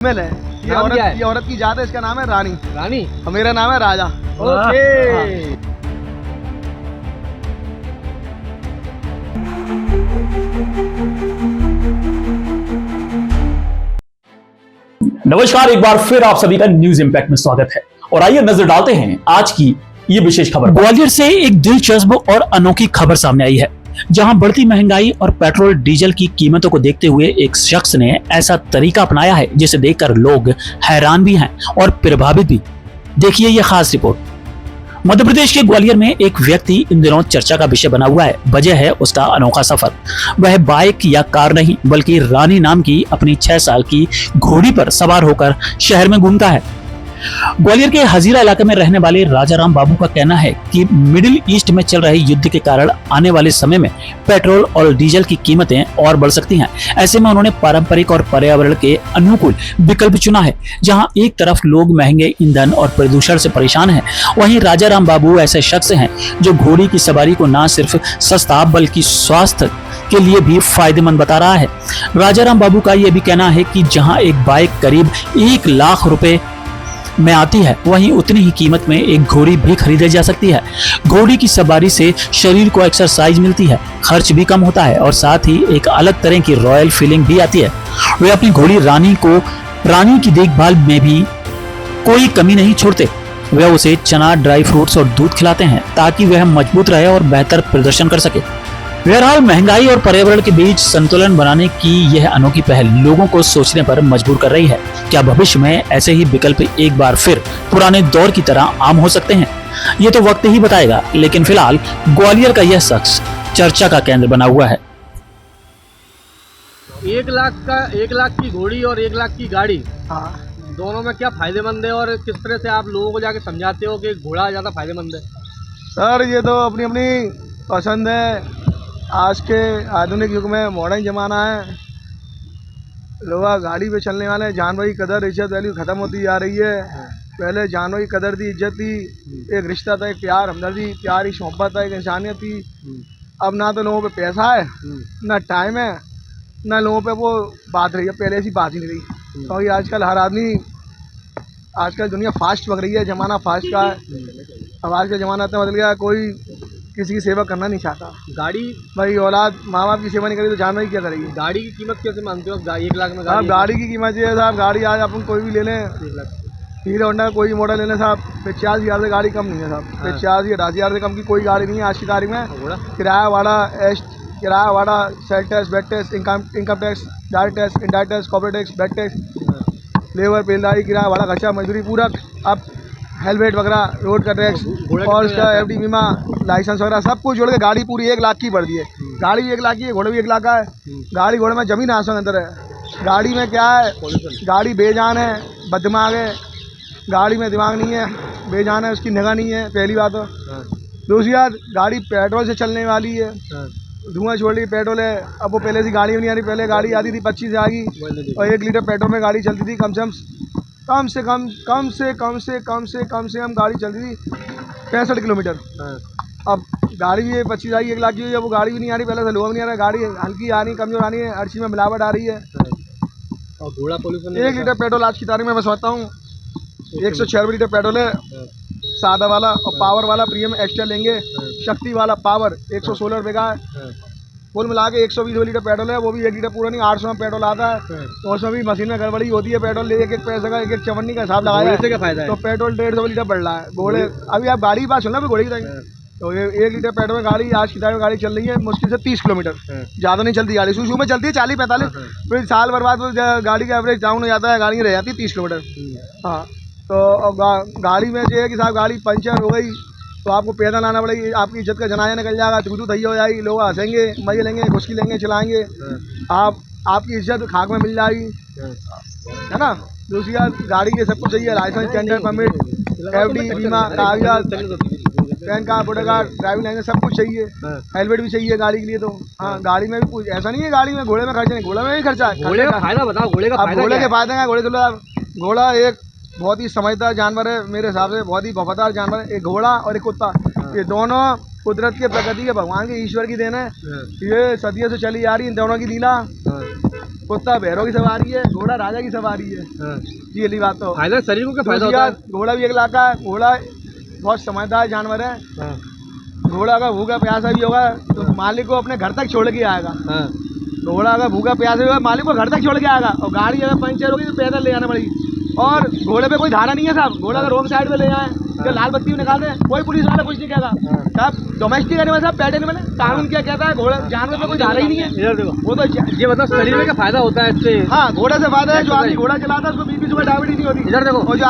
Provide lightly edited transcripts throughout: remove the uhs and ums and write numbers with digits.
Female है नाम क्या है? ये औरत की जात है, इसका नाम है रानी रानी। और मेरा नाम है राजा। ओके। नमस्कार, एक बार फिर आप सभी का न्यूज इंपैक्ट में स्वागत है और आइए नजर डालते हैं आज की ये विशेष खबर। ग्वालियर से एक दिलचस्प और अनोखी खबर सामने आई है, जहां बढ़ती महंगाई और पेट्रोल डीजल की कीमतों को देखते हुए एक शख्स ने ऐसा तरीका अपनाया है जिसे देखकर लोग हैरान भी हैं और प्रभावित भी। देखिए ये खास रिपोर्ट। मध्य प्रदेश के ग्वालियर में एक व्यक्ति इन दिनों चर्चा का विषय बना हुआ है। वजह है उसका अनोखा सफर। वह बाइक या कार नहीं बल्कि रानी नाम की अपनी 6 साल की घोड़ी पर सवार होकर शहर में घूमता है। ग्वालियर के हजीरा इलाके में रहने वाले राजाराम बाबू का कहना है कि मिडिल ईस्ट में चल रहे युद्ध के कारण आने वाले समय में पेट्रोल और डीजल की कीमतें और बढ़ सकती हैं। ऐसे में उन्होंने पारंपरिक और पर्यावरण के अनुकूल विकल्प चुना है। जहां एक तरफ लोग महंगे ईंधन और प्रदूषण से परेशान हैं, वहीं राजाराम बाबू ऐसे शख्स हैं जो घोड़ी की सवारी को न सिर्फ सस्ता बल्कि स्वास्थ्य के लिए भी फायदेमंद बता रहा है। राजाराम बाबू का यह भी कहना है कि जहां एक बाइक करीब 1 लाख रुपए में आती है, वहीं उतनी ही कीमत में एक घोड़ी भी खरीदी जा सकती है। घोड़ी की सवारी से शरीर को एक्सरसाइज मिलती है, खर्च भी कम होता है और साथ ही एक अलग तरह की रॉयल फीलिंग भी आती है। वे अपनी घोड़ी रानी की देखभाल में भी कोई कमी नहीं छोड़ते। वे उसे चना, ड्राई फ्रूट्स और दूध खिलाते हैं ताकि वह मजबूत रहे और बेहतर प्रदर्शन कर सके। बहरहाल महंगाई और पर्यावरण के बीच संतुलन बनाने की यह अनोखी पहल लोगों को सोचने पर मजबूर कर रही है। क्या भविष्य में ऐसे ही विकल्प एक बार फिर पुराने दौर की तरह आम हो सकते हैं? ये तो वक्त ही बताएगा, लेकिन फिलहाल ग्वालियर का यह शख्स चर्चा का केंद्र बना हुआ है। 1 लाख की घोड़ी और 1 लाख की गाड़ी, हाँ, दोनों में क्या फायदेमंद है और किस तरह से आप लोगों को जाके समझाते हो कि घोड़ा ज्यादा फायदेमंद है? सर ये तो अपनी अपनी पसंद है। आज के आधुनिक युग में मॉडर्न ज़माना है, लोग गाड़ी पे चलने वाले हैं। जानवर की कदर, इज्जत, वैल्यू ख़त्म होती जा रही है। पहले जानवर की कदर थी, इज्जत थी, एक रिश्ता था, एक प्यार, हमदर्दी, प्यार की मोहब्बत था, एक इंसानियत थी। अब ना तो लोगों पे पैसा है, ना टाइम है, ना लोगों पे वो बात रही है। पहले ऐसी बात ही नहीं रही, क्योंकि आजकल हर आदमी, आजकल दुनिया फास्ट पक रही है, ज़माना फास्ट का है। अब आज का ज़माना इतना बदल गया है, कोई किसी की सेवा करना नहीं चाहता। गाड़ी, भाई औलाद माँ बाप की सेवा नहीं करेगी तो जानवर की क्या करेगी? गाड़ी की कीमत कैसे मानते हो? 1 लाख में साहब गाड़ी की कीमत ये है साहब, गाड़ी आज अपन कोई भी ले लें, 1 लाख। हीरो होंडा का कोई मॉडल ले लें साहब, 50,000 से गाड़ी कम नहीं है साहब। 50,000 से कम की कोई गाड़ी नहीं है आज की तारीख में। किराया वाड़ा, sale tax, bed tax, income tax, direct tax, indirect tax, corporate tax, bed tax, labour, बेलदारी, किराया वाड़ा, खर्चा, मजदूरी, पूरा, अब हेलमेट वगैरह, रोड का टैक्स और उसका FD बीमा, लाइसेंस वगैरह सब कुछ जोड़ के गाड़ी पूरी 1 लाख की पड़ दी है। गाड़ी 1 लाख की है, घोड़े भी 1 लाख का है। गाड़ी घोड़े में जमीन आसमान अंदर है। गाड़ी में क्या है, गाड़ी बेजान है, बददिमाग है। गाड़ी में दिमाग नहीं है, बेजान है, उसकी निगाह नहीं है, पहली बात। तो दूसरी बात, गाड़ी पेट्रोल से चलने वाली है, धुआं छोड़ रही पेट्रोल है। अब वो पहले से गाड़ी में नहीं आ रही, पहले गाड़ी आती थी 25 से आ गई और 1 लीटर पेट्रोल में गाड़ी चलती थी कम से कम गाड़ी चलती थी 65 किलोमीटर। अब गाड़ी भी 25 आई, 1 लाख की हुई है, वो गाड़ी भी नहीं आ रही, पहले से लोग नहीं आ रहा है। गाड़ी हल्की आ रही, कमजोर आ रही है, हर चीज़ में मिलावट आ रही है। और घोड़ा पोल्यूशन, 1 लीटर पेट्रोल आज की तारीख में मैं समझता हूँ 196 लीटर पेट्रोल है, सादा वाला। और पावर वाला प्रीमियम एक्स्ट्रा लेंगे, शक्ति वाला पावर 116 रुपये का है। कुल मिला के 120 लीटर पेट्रोल है, वो भी 1 लीटर पूरा नहीं, 800 में पेट्रोल आता है। तो उसमें भी मशीन में गड़बड़ी होती है। पेट्रोल एक पैसे का, एक चवन्नी का हिसाब लगाया से क्या फायदा है? तो पेट्रोल 150 लीटर बढ़ रहा है। घोड़े अभी आप गाड़ी की बात सुनना, घोड़े की तो ये 1 लीटर पेट्रोल में गाड़ी आज की तारीख में गाड़ी चल रही है मुश्किल से 30 किलोमीटर, ज़्यादा नहीं चलती गाड़ी। शुरू में चलती है 40-45, फिर साल भर बाद गाड़ी का एवरेज डाउन हो जाता है, गाड़ी रह जाती है 30 किलोमीटर। हाँ, तो गाड़ी में ये है कि साहब गाड़ी पंचर हो गई तो आपको पैदल आना पड़ेगी, आपकी इज्जत का जनाजा निकल जाएगा, तू तैया हो जाएगी, लोग हंसेंगे, मजे लेंगे, खुशकी लेंगे, चलाएंगे, आपकी इज्जत खाक में मिल जाएगी, है ना। दूसरी बात, गाड़ी के सब कुछ चाहिए, लाइसेंस, टेंडर, परमिट, FD बीमा, कागजात, PAN card, voter card, driving licence, सब कुछ चाहिए। हेलमेट भी चाहिए गाड़ी के लिए। तो हाँ, गाड़ी में भी कुछ ऐसा नहीं है गाड़ी में घोड़े में खर्चा नहीं, घोड़े में भी खर्चा है। घोड़े का फायदा बताओ, घोड़े का फायदा घोड़े क्या के फायदे हैं? घोड़ा एक बहुत ही समझदार जानवर है, मेरे हिसाब से बहुत ही वफादार जानवर है। एक घोड़ा और एक कुत्ता, ये दोनों कुदरत के, प्रकृति के, भगवान के, ईश्वर की देन है। ये सदियों से चली आ रही इन दोनों की लीला। कुत्ता भैरों की सवारी है, घोड़ा राजा की सवारी है। हाँ। ये वाली बात तो फायदा शरीर को क्या फायदा दूसरी होता है? बात, घोड़ा भी एक लाख का है, घोड़ा बहुत समझदार जानवर है। हाँ। घोड़ा अगर भूखा प्यासा भी होगा तो मालिक को अपने घर तक छोड़ के आएगा। हाँ। घोड़ा अगर भूखा प्यासा भी होगा मालिक को घर तक छोड़ के आएगा, और गाड़ी अगर पंचर होगी तो पैदल ले जाना पड़ेगी। और घोड़े पे कोई धारा नहीं है साहब, घोड़ा अगर रोड साइड में ले जाए तो लाल बत्ती में निकाल दे, कोई पुलिस वाला कुछ नहीं कहेगा साहब। डोमेस्टिक एनिमल साहब, पेट एनिमल है, कानून क्या कहता है, घोड़ा जानवर पे कोई धारा ही नहीं है। इधर देखो, वो तो ये बताओ शरीर में क्या फायदा होता है इससे? हाँ, घोड़े से फायदा है। जो आदमी घोड़ा चलाता है उसको बीपी शुगर डायबिटीज नहीं होती। इधर देखो, और जो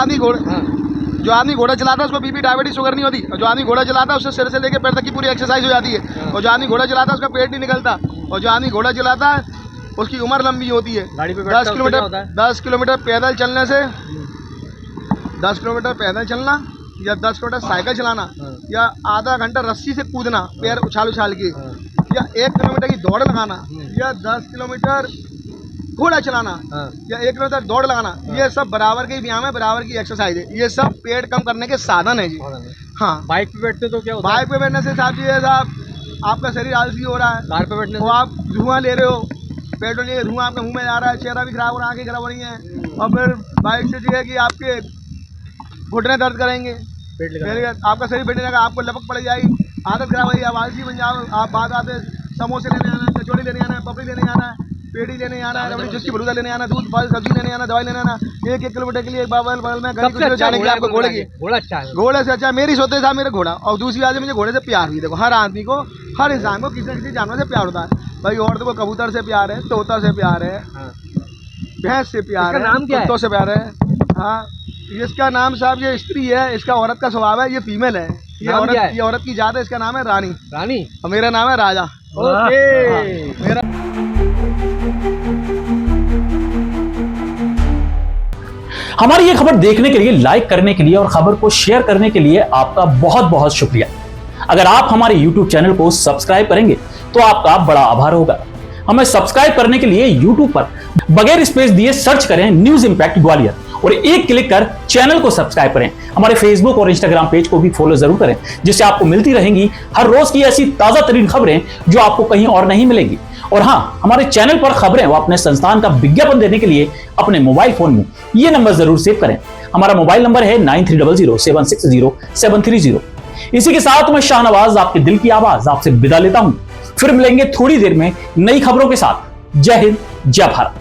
आदमी घोड़ा चलाता है उसको बीपी डायबिटीज शुगर नहीं होती। और जो आदमी घोड़ा चलाता है उससे सिर से लेकर पैर तक की पूरी एक्सरसाइज हो जाती है। और जो आदमी घोड़ा चलाता है उसका पेट नहीं निकलता। और जो आदमी घोड़ा चलाता है उसकी उम्र लंबी होती है। गाड़ी पे 10 किलोमीटर पैदल चलने से, 10 किलोमीटर पैदल चलना या 10 किलोमीटर साइकिल चलाना या आधा घंटा रस्सी से कूदना पैर उछाल उछाल के, या 1 किलोमीटर की दौड़ लगाना, या 10 किलोमीटर घोड़ा चलाना, या 1 किलोमीटर दौड़ लगाना, ये सब बराबर के व्यायाम है, बराबर की एक्सरसाइज है। ये सब पेट कम करने के साधन है जी। हाँ, बाइक पे बैठते तो क्या होता है? बाइक पे बैठने से साहब ये साहब आपका शरीर आलसी हो रहा है। कार पे बैठने वो से आप धुआं ले रहे हो, पेट्रोल ये धुआं आपके मुंह में जा रहा है, चेहरा भी खराब हो रहा है, आंखें खराब हो रही हैं। और फिर बाइक से जो है कि आपके घुटने दर्द करेंगे, फिर आपका शरीर बैठने लगा, आपको लपक पड़ जाएगी, आदत खराब हो जाएगी, आप आलसी बन जाओ। आप बात आते समोसे लेने आना है, कचौड़ी लेने आना है, पपड़ी लेने आना है, पेड़ी लेने आना है, चुस्की भलूदा लेने आना, दूध फल सब्जी लेने आना, दवाई लेने आना, 1-1 किलोमीटर के लिए बगल में गली कुछ जाने के लिए आपको घोड़े की, घोड़ा अच्छा है। घोड़े से अच्छा मेरी सोते था मेरा घोड़ा। और दूसरी बात है मुझे घोड़े से प्यार भी, देखो हर आदमी को, हर इंसान को किसी न किसी जानवर से प्यार होता है भाई। औरत को कबूतर से प्यार है, तोता से प्यार है, भैंस से प्यार है, नाम क्या है? कुत्तों से प्यार है। हाँ, इसका नाम साहब ये स्त्री है, इसका औरत का स्वभाव है, ये फीमेल है, ये औरत की जात है, इसका नाम है रानी। रानी? और मेरा नाम है राजा। ओके। मेरा हमारी ये खबर देखने के लिए, लाइक करने के लिए और खबर को शेयर करने के लिए आपका बहुत बहुत शुक्रिया। अगर आप हमारे YouTube चैनल को सब्सक्राइब करेंगे तो आपका बड़ा आभार होगा। हमें सब्सक्राइब करने के लिए YouTube पर बगैर स्पेस दिए सर्च करें न्यूज इंपैक्ट ग्वालियर और एक क्लिक कर चैनल को सब्सक्राइब करें। हमारे फेसबुक और इंस्टाग्राम पेज को भी फॉलो जरूर करें, जिससे आपको मिलती रहेंगी हर रोज की ऐसी ताजा तरीन खबरें जो आपको कहीं और नहीं मिलेंगी। और हाँ, हमारे चैनल पर खबरें व अपने संस्थान का विज्ञापन देने के लिए अपने मोबाइल फोन में ये नंबर जरूर सेव करें। हमारा मोबाइल नंबर है 9300760730। इसी के साथ मैं शाहनवाज, आपके दिल की आवाज, आपसे विदा लेता हूं। फिर मिलेंगे थोड़ी देर में नई खबरों के साथ। जय हिंद, जय भारत।